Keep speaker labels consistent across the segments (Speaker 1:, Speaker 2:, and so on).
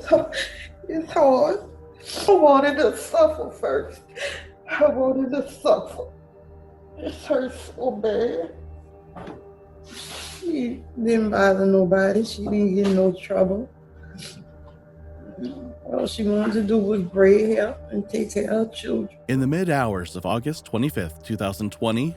Speaker 1: So it's hard. I wanted to suffer first. I wanted to suffer. It hurts so bad. She didn't bother nobody. She didn't get in no trouble. All she wanted to do was braid hair and take care of her children.
Speaker 2: In the mid-hours of August 25th, 2020,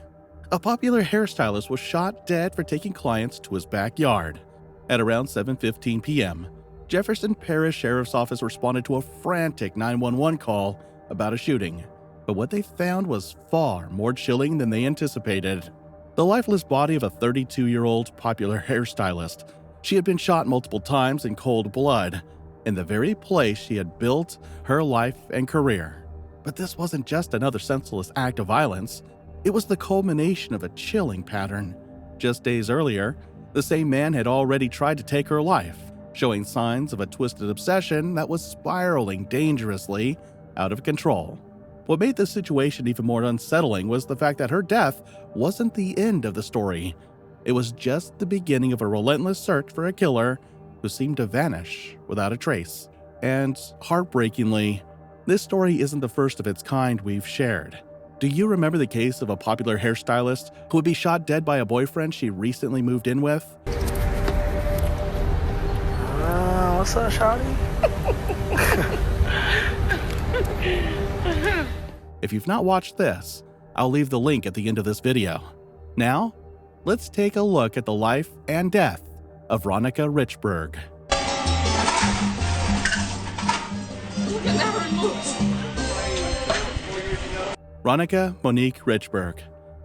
Speaker 2: a popular hairstylist was shot dead for taking clients to his backyard. At around 7:15 p.m., Jefferson Parish Sheriff's Office responded to a frantic 911 call about a shooting. But what they found was far more chilling than they anticipated. The lifeless body of a 32-year-old popular hairstylist. She had been shot multiple times in cold blood, in the very place she had built her life and career. But this wasn't just another senseless act of violence. It was the culmination of a chilling pattern. Just days earlier, the same man had already tried to take her life, showing signs of a twisted obsession that was spiraling dangerously out of control. What made this situation even more unsettling was the fact that her death wasn't the end of the story. It was just the beginning of a relentless search for a killer who seemed to vanish without a trace. And heartbreakingly, this story isn't the first of its kind we've shared. Do you remember the case of a popular hairstylist who would be shot dead by a boyfriend she recently moved in with?
Speaker 3: What's up, shawty?
Speaker 2: If you've not watched this, I'll leave the link at the end of this video. Now, let's take a look at the life and death of Ronica Richberg. Ronica Monique Richberg,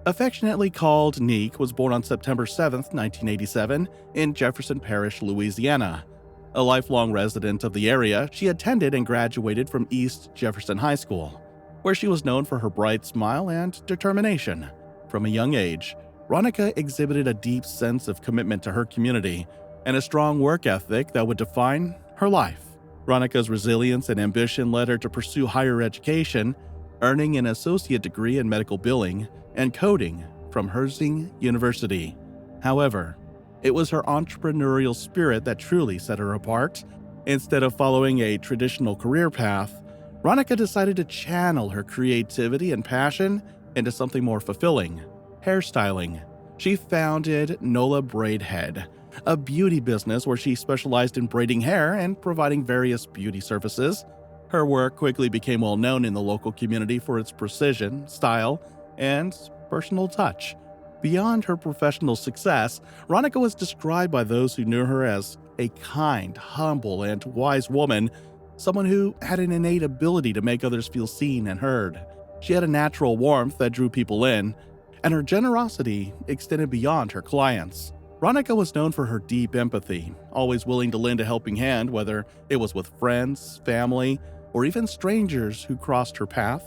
Speaker 2: affectionately called Neek, was born on September 7, 1987, in Jefferson Parish, Louisiana. A lifelong resident of the area, she attended and graduated from East Jefferson High School, where she was known for her bright smile and determination. From a young age, Ronica exhibited a deep sense of commitment to her community and a strong work ethic that would define her life. Ronica's resilience and ambition led her to pursue higher education, earning an associate degree in medical billing and coding from Herzing University. However, it was her entrepreneurial spirit that truly set her apart. Instead of following a traditional career path, Ronica decided to channel her creativity and passion into something more fulfilling: hairstyling. She founded Nola Braid Head, a beauty business where she specialized in braiding hair and providing various beauty services. Her work quickly became well known in the local community for its precision, style, and personal touch. Beyond her professional success, Ronica was described by those who knew her as a kind, humble, and wise woman, someone who had an innate ability to make others feel seen and heard. She had a natural warmth that drew people in, and her generosity extended beyond her clients. Ronica was known for her deep empathy, always willing to lend a helping hand, whether it was with friends, family, or even strangers who crossed her path.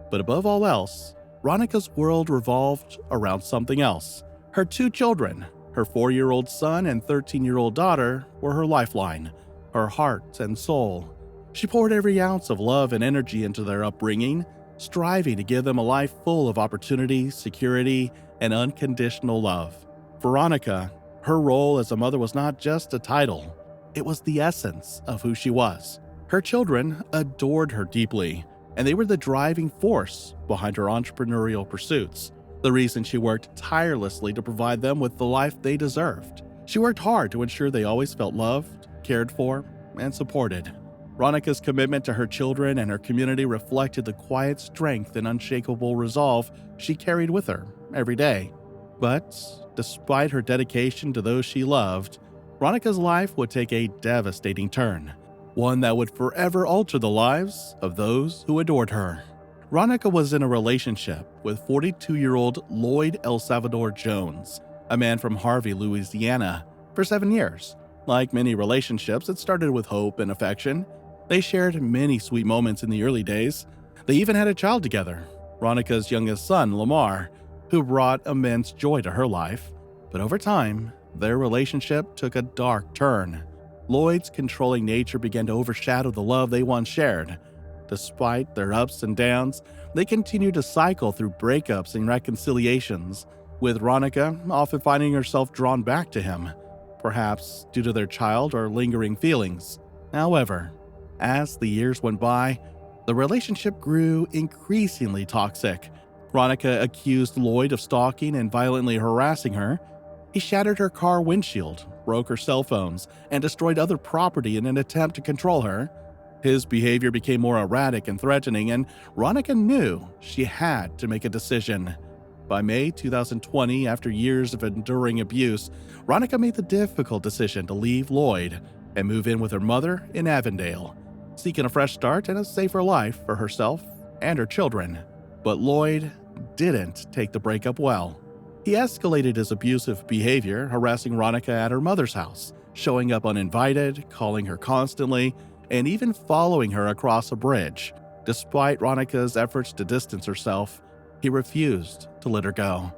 Speaker 2: But above all else, Ronica's world revolved around something else. Her two children, her 4-year-old son and 13-year-old daughter, were her lifeline, her heart and soul. She poured every ounce of love and energy into their upbringing, striving to give them a life full of opportunity, security, and unconditional love. For Ronica, her role as a mother was not just a title, it was the essence of who she was. Her children adored her deeply, and they were the driving force behind her entrepreneurial pursuits, the reason she worked tirelessly to provide them with the life they deserved. She worked hard to ensure they always felt loved, cared for, and supported. Ronica's commitment to her children and her community reflected the quiet strength and unshakable resolve she carried with her every day. But despite her dedication to those she loved, Ronica's life would take a devastating turn, one that would forever alter the lives of those who adored her. Ronica was in a relationship with 42-year-old Lloyd El Salvador Jones, a man from Harvey, Louisiana, for 7 years. Like many relationships, it started with hope and affection. They shared many sweet moments in the early days. They even had a child together, Ronica's youngest son, Lamar, who brought immense joy to her life. But over time, their relationship took a dark turn. Lloyd's controlling nature began to overshadow the love they once shared. Despite their ups and downs, they continued to cycle through breakups and reconciliations, with Ronica often finding herself drawn back to him, perhaps due to their child or lingering feelings. However, As the years went by, the relationship grew increasingly toxic. Ronica accused Lloyd of stalking and violently harassing her. He shattered her car windshield, broke her cell phones, and destroyed other property in an attempt to control her. His behavior became more erratic and threatening, and Ronica knew she had to make a decision. By May 2020, after years of enduring abuse, Ronica made the difficult decision to leave Lloyd and move in with her mother in Avondale, seeking a fresh start and a safer life for herself and her children. But Lloyd didn't take the breakup well. He escalated his abusive behavior, harassing Ronica at her mother's house, showing up uninvited, calling her constantly, and even following her across a bridge. Despite Ronica's efforts to distance herself, he refused to let her go.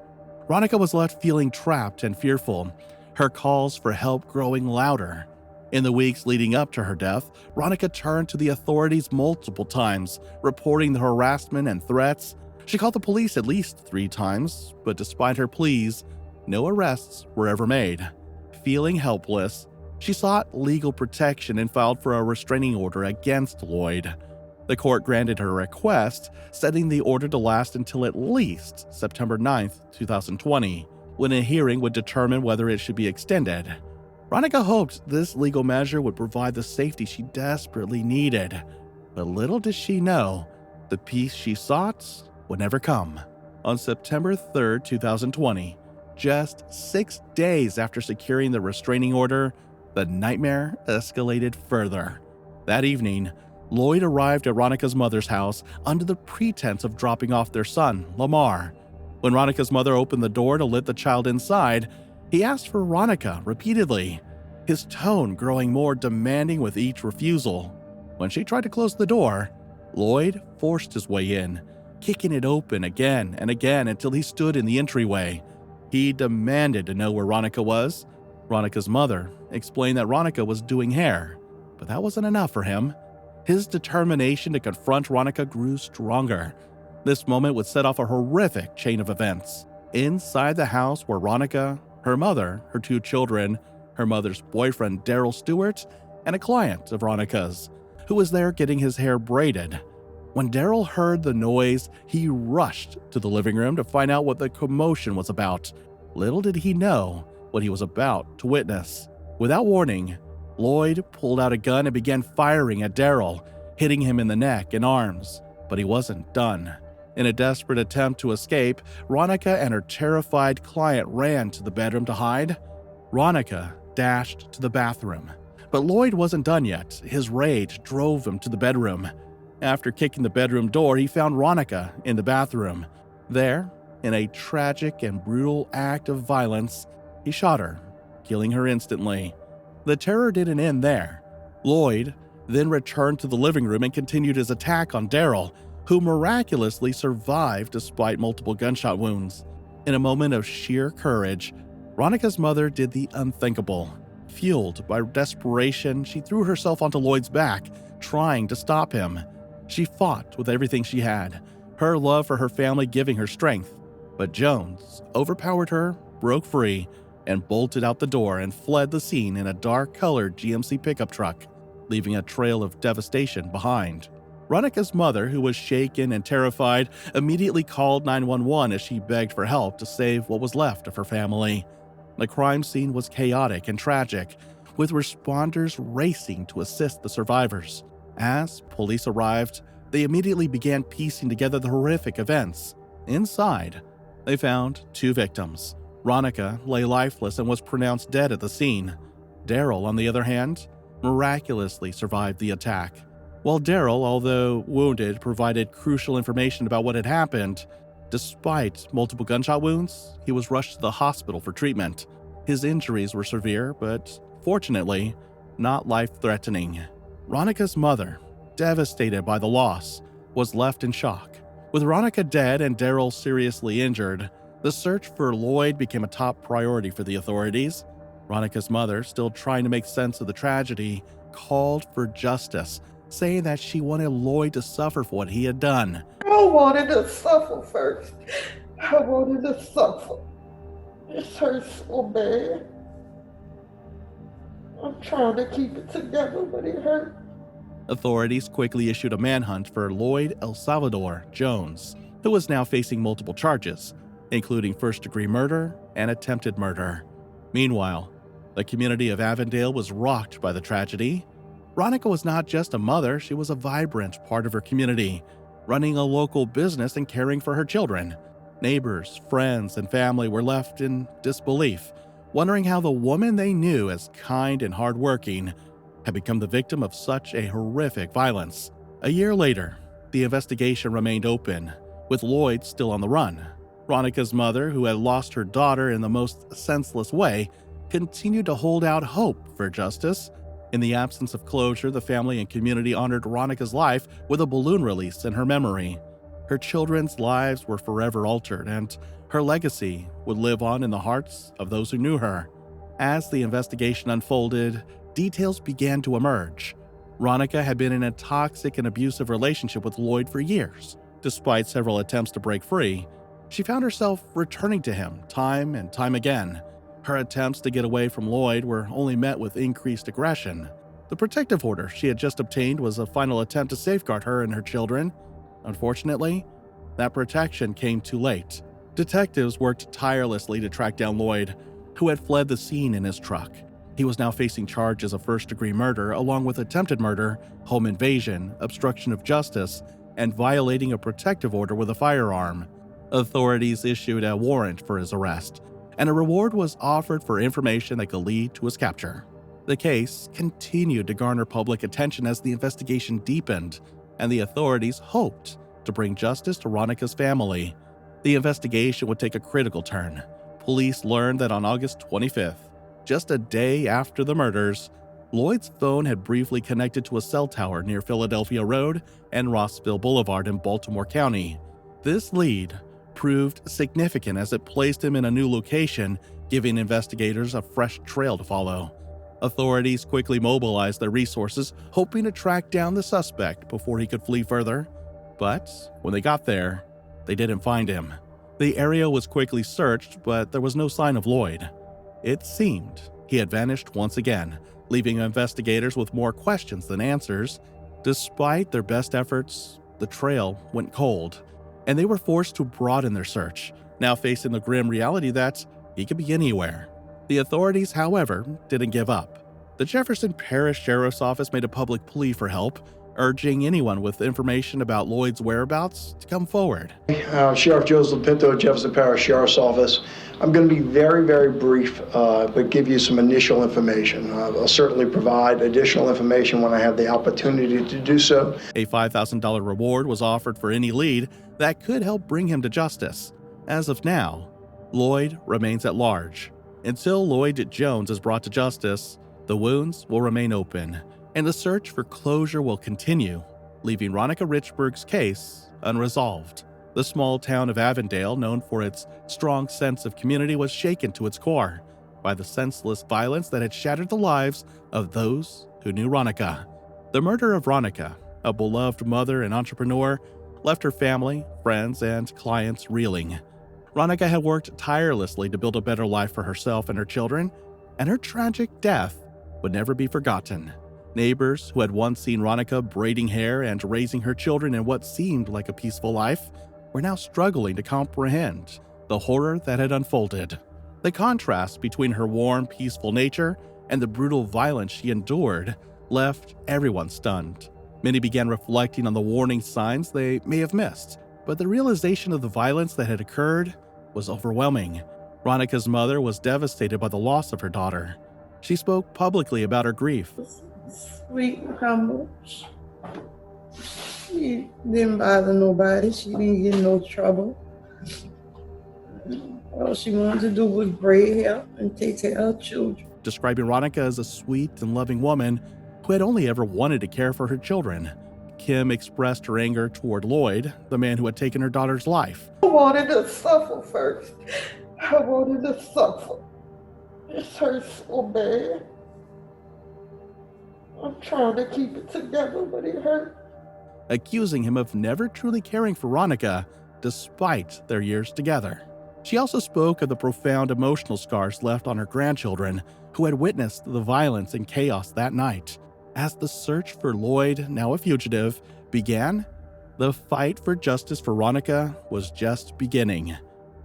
Speaker 2: Ronica was left feeling trapped and fearful, her calls for help growing louder. In the weeks leading up to her death, Ronica turned to the authorities multiple times, reporting the harassment and threats. She called the police at least 3 times, but despite her pleas, no arrests were ever made. Feeling helpless, she sought legal protection and filed for a restraining order against Lloyd. The court granted her request, setting the order to last until at least September 9, 2020, when a hearing would determine whether it should be extended. Ronica hoped this legal measure would provide the safety she desperately needed, but little did she know the peace she sought would never come. On September 3, 2020, just 6 days after securing the restraining order, the nightmare escalated further. That evening, Lloyd arrived at Ronica's mother's house under the pretense of dropping off their son, Lamar. When Ronica's mother opened the door to let the child inside, he asked for Ronica repeatedly, his tone growing more demanding with each refusal. When she tried to close the door, Lloyd forced his way in, kicking it open again and again until he stood in the entryway. He demanded to know where Ronica was. Ronica's mother explained that Ronica was doing hair, but that wasn't enough for him. His determination to confront Ronica grew stronger. This moment would set off a horrific chain of events. Inside the house were Ronica, her mother, her 2 children, her mother's boyfriend Daryl Stewart, and a client of Ronica's, who was there getting his hair braided. When Daryl heard the noise, he rushed to the living room to find out what the commotion was about. Little did he know what he was about to witness. Without warning, Lloyd pulled out a gun and began firing at Daryl, hitting him in the neck and arms. But he wasn't done. In a desperate attempt to escape, Ronica and her terrified client ran to the bedroom to hide. Ronica dashed to the bathroom. But Lloyd wasn't done yet. His rage drove him to the bedroom. After kicking the bedroom door, he found Ronica in the bathroom. There, in a tragic and brutal act of violence, he shot her, killing her instantly. The terror didn't end there. Lloyd then returned to the living room and continued his attack on Daryl, who miraculously survived despite multiple gunshot wounds. In a moment of sheer courage, Ronica's mother did the unthinkable. Fueled by desperation, she threw herself onto Lloyd's back, trying to stop him. She fought with everything she had, her love for her family giving her strength. But Jones overpowered her, broke free, and bolted out the door and fled the scene in a dark-colored GMC pickup truck, leaving a trail of devastation behind. Ronica's mother, who was shaken and terrified, immediately called 911 as she begged for help to save what was left of her family. The crime scene was chaotic and tragic, with responders racing to assist the survivors. As police arrived, they immediately began piecing together the horrific events. Inside, they found 2 victims. Ronica lay lifeless and was pronounced dead at the scene. Daryl, on the other hand, miraculously survived the attack. While Daryl, although wounded, provided crucial information about what had happened, despite multiple gunshot wounds, he was rushed to the hospital for treatment. His injuries were severe, but fortunately, not life-threatening. Ronica's mother, devastated by the loss, was left in shock. With Ronica dead and Daryl seriously injured, the search for Lloyd became a top priority for the authorities. Ronica's mother, still trying to make sense of the tragedy, called for justice, saying that she wanted Lloyd to suffer for what he had done.
Speaker 1: I wanted to suffer first. I wanted to suffer. It hurts so bad. I'm trying to keep it together, but it hurts.
Speaker 2: Authorities quickly issued a manhunt for Lloyd El Salvador Jones, who was now facing multiple charges, including first-degree murder and attempted murder. Meanwhile, the community of Avondale was rocked by the tragedy. Ronica was not just a mother, she was a vibrant part of her community, running a local business and caring for her children. Neighbors, friends, and family were left in disbelief, wondering how the woman they knew as kind and hardworking had become the victim of such a horrific violence. A year later, the investigation remained open, with Lloyd still on the run. Ronica's mother, who had lost her daughter in the most senseless way, continued to hold out hope for justice. In the absence of closure, the family and community honored Ronica's life with a balloon release in her memory. Her children's lives were forever altered, and her legacy would live on in the hearts of those who knew her. As the investigation unfolded, details began to emerge. Ronica had been in a toxic and abusive relationship with Lloyd for years. Despite several attempts to break free, she found herself returning to him time and time again. Her attempts to get away from Lloyd were only met with increased aggression. The protective order she had just obtained was a final attempt to safeguard her and her children. Unfortunately, that protection came too late. Detectives worked tirelessly to track down Lloyd, who had fled the scene in his truck. He was now facing charges of first-degree murder along with attempted murder, home invasion, obstruction of justice, and violating a protective order with a firearm. Authorities issued a warrant for his arrest, and a reward was offered for information that could lead to his capture. The case continued to garner public attention as the investigation deepened, and the authorities hoped to bring justice to Ronica's family. The investigation would take a critical turn. Police learned that on August 25th, just a day after the murders, Lloyd's phone had briefly connected to a cell tower near Philadelphia Road and Rossville Boulevard in Baltimore County. This lead proved significant as it placed him in a new location, giving investigators a fresh trail to follow. Authorities quickly mobilized their resources, hoping to track down the suspect before he could flee further. But when they got there, they didn't find him. The area was quickly searched, but there was no sign of Lloyd. It seemed he had vanished once again, leaving investigators with more questions than answers. Despite their best efforts, the trail went cold, and they were forced to broaden their search, now facing the grim reality that he could be anywhere. The authorities, however, didn't give up. The Jefferson Parish Sheriff's Office made a public plea for help, urging anyone with information about Lloyd's whereabouts to come forward.
Speaker 4: Sheriff Joseph Pinto, Jefferson Parish Sheriff's Office. I'm going to be very, very brief, but give you some initial information. I'll certainly provide additional information when I have the opportunity to do so.
Speaker 2: A $5,000 reward was offered for any lead that could help bring him to justice. As of now, Lloyd remains at large. Until Lloyd Jones is brought to justice, the wounds will remain open, and the search for closure will continue, leaving Ronica Richberg's case unresolved. The small town of Avondale, known for its strong sense of community, was shaken to its core by the senseless violence that had shattered the lives of those who knew Ronica. The murder of Ronica, a beloved mother and entrepreneur, left her family, friends, and clients reeling. Ronica had worked tirelessly to build a better life for herself and her children, and her tragic death would never be forgotten. Neighbors who had once seen Ronica braiding hair and raising her children in what seemed like a peaceful life were now struggling to comprehend the horror that had unfolded. The contrast between her warm, peaceful nature and the brutal violence she endured left everyone stunned. Many began reflecting on the warning signs they may have missed, but the realization of the violence that had occurred was overwhelming. Ronica's mother was devastated by the loss of her daughter. She spoke publicly about her grief.
Speaker 1: Sweet and humble. She didn't bother nobody. She didn't get in no trouble. All she wanted to do was braid hair and take care of her children.
Speaker 2: Describing Ronica as a sweet and loving woman who had only ever wanted to care for her children, Kim expressed her anger toward Lloyd, the man who had taken her daughter's life.
Speaker 1: I wanted to suffer first. I wanted to suffer. It hurts so bad. I'm trying to keep it together, but it hurts.
Speaker 2: Accusing him of never truly caring for Ronica despite their years together. She also spoke of the profound emotional scars left on her grandchildren who had witnessed the violence and chaos that night. As the search for Lloyd, now a fugitive, began, the fight for justice for Ronica was just beginning.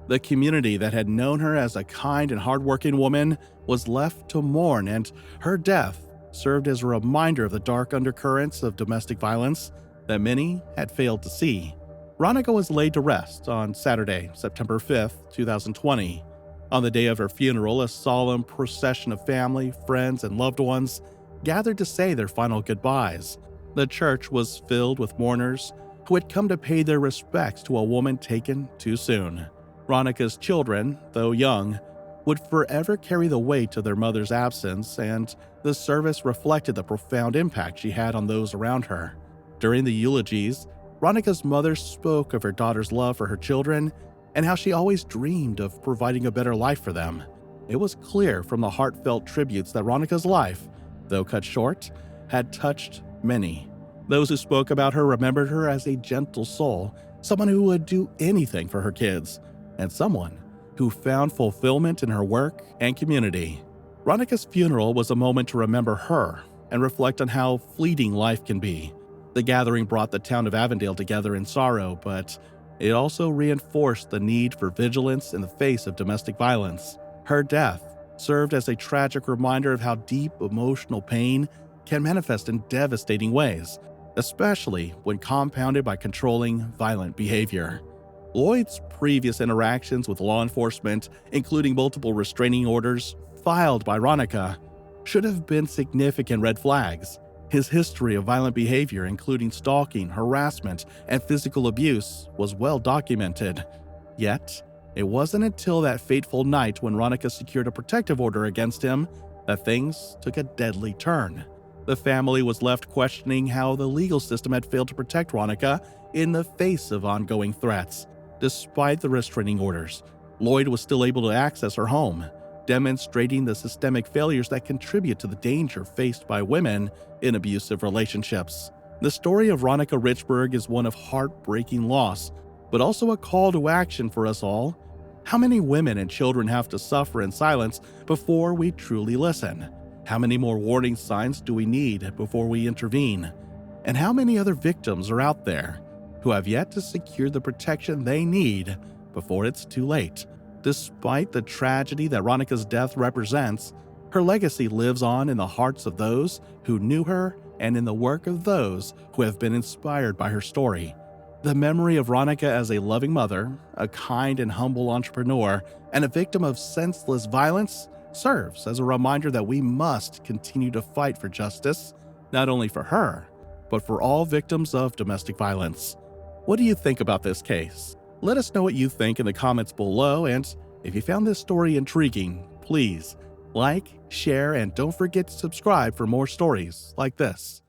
Speaker 2: The community that had known her as a kind and hardworking woman was left to mourn, and her death served as a reminder of the dark undercurrents of domestic violence that many had failed to see. Ronica was laid to rest on Saturday, September 5th, 2020. On the day of her funeral, a solemn procession of family, friends, and loved ones gathered to say their final goodbyes. The church was filled with mourners who had come to pay their respects to a woman taken too soon. Ronica's children, though young, would forever carry the weight of their mother's absence, and the service reflected the profound impact she had on those around her. During the eulogies, Ronica's mother spoke of her daughter's love for her children and how she always dreamed of providing a better life for them. It was clear from the heartfelt tributes that Ronica's life, though cut short, had touched many. Those who spoke about her remembered her as a gentle soul, someone who would do anything for her kids, and someone who found fulfillment in her work and community. Ronica's funeral was a moment to remember her and reflect on how fleeting life can be. The gathering brought the town of Avondale together in sorrow, but it also reinforced the need for vigilance in the face of domestic violence. Her death served as a tragic reminder of how deep emotional pain can manifest in devastating ways, especially when compounded by controlling, violent behavior. Lloyd's previous interactions with law enforcement, including multiple restraining orders filed by Ronica, should have been significant red flags. His history of violent behavior, including stalking, harassment, and physical abuse, was well documented. Yet, it wasn't until that fateful night when Ronica secured a protective order against him that things took a deadly turn. The family was left questioning how the legal system had failed to protect Ronica in the face of ongoing threats. Despite the restraining orders, Lloyd was still able to access her home, demonstrating the systemic failures that contribute to the danger faced by women in abusive relationships. The story of Ronica Richberg is one of heartbreaking loss, but also a call to action for us all. How many women and children have to suffer in silence before we truly listen? How many more warning signs do we need before we intervene? And how many other victims are out there who have yet to secure the protection they need before it's too late? Despite the tragedy that Ronica's death represents, her legacy lives on in the hearts of those who knew her and in the work of those who have been inspired by her story. The memory of Ronica as a loving mother, a kind and humble entrepreneur, and a victim of senseless violence serves as a reminder that we must continue to fight for justice, not only for her, but for all victims of domestic violence. What do you think about this case? Let us know what you think in the comments below, and if you found this story intriguing, please like, share, and don't forget to subscribe for more stories like this.